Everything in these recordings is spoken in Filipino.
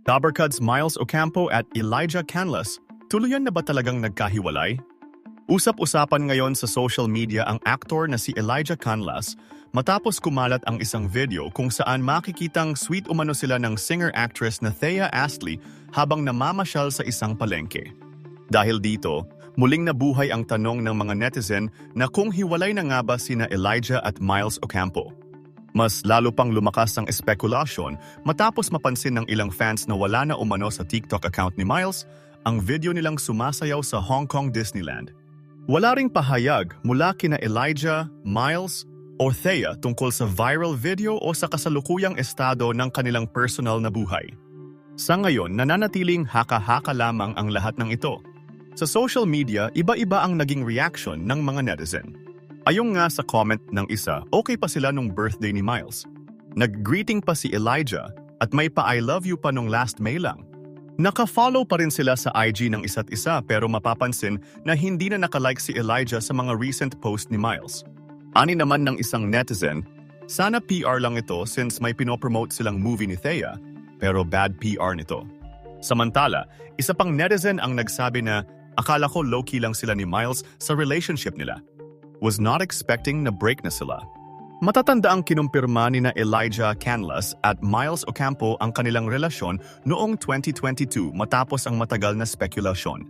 Dabarkads Miles Ocampo at Elijah Canlas, tuluyan na ba talagang nagkahiwalay? Usap-usapan ngayon sa social media ang aktor na si Elijah Canlas matapos kumalat ang isang video kung saan makikitang sweet umano sila ng singer-actress na Thea Astley habang namamasyal sa isang palengke. Dahil dito, muling nabuhay ang tanong ng mga netizen na kung hiwalay na nga ba sina Elijah at Miles Ocampo. Mas lalo pang lumakas ang espekulasyon matapos mapansin ng ilang fans na wala na umano sa TikTok account ni Miles ang video nilang sumasayaw sa Hong Kong Disneyland. Wala ring pahayag mula kina Elijah, Miles o Thea tungkol sa viral video o sa kasalukuyang estado ng kanilang personal na buhay. Sa ngayon, nananatiling haka-haka lamang ang lahat ng ito. Sa social media, iba-iba ang naging reaction ng mga netizen. Ayon nga sa comment ng isa, okay pa sila nung birthday ni Miles. Nag-greeting pa si Elijah at may pa-I love you pa nung last May lang. Naka-follow pa rin sila sa IG ng isa't isa pero mapapansin na hindi na nakalike si Elijah sa mga recent post ni Miles. Ani naman ng isang netizen, sana PR lang ito since may pinopromote silang movie ni Thea pero bad PR nito. Samantala, isa pang netizen ang nagsabi na akala ko low-key lang sila ni Miles sa relationship nila. Was not expecting na break na sila. Matatanda ang kinumpirma ni na Elijah Canlas at Miles Ocampo ang kanilang relasyon noong 2022 matapos ang matagal na spekulasyon.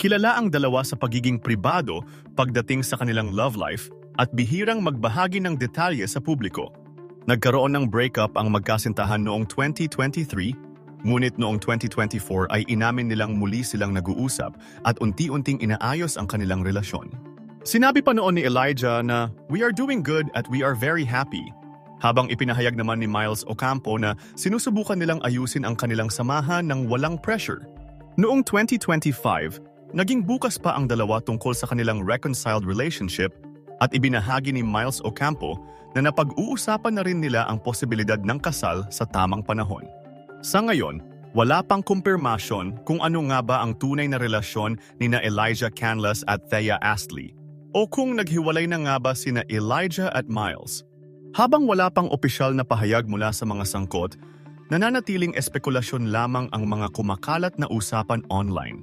Kilala ang dalawa sa pagiging pribado pagdating sa kanilang love life at bihirang magbahagi ng detalye sa publiko. Nagkaroon ng breakup ang magkasintahan noong 2023, ngunit noong 2024 ay inamin nilang muli silang nag-uusap at unti-unting inaayos ang kanilang relasyon. Sinabi pa noon ni Elijah na, "We are doing good at we are very happy." Habang ipinahayag naman ni Miles Ocampo na sinusubukan nilang ayusin ang kanilang samahan ng walang pressure. Noong 2025, naging bukas pa ang dalawa tungkol sa kanilang reconciled relationship at ibinahagi ni Miles Ocampo na napag-uusapan na rin nila ang posibilidad ng kasal sa tamang panahon. Sa ngayon, wala pang kumpirmasyon kung ano nga ba ang tunay na relasyon ni na Elijah Canlas at Thea Astley o kung naghiwalay na nga ba sina Elijah at Miles. Habang wala pang opisyal na pahayag mula sa mga sangkot, nananatiling espekulasyon lamang ang mga kumakalat na usapan online.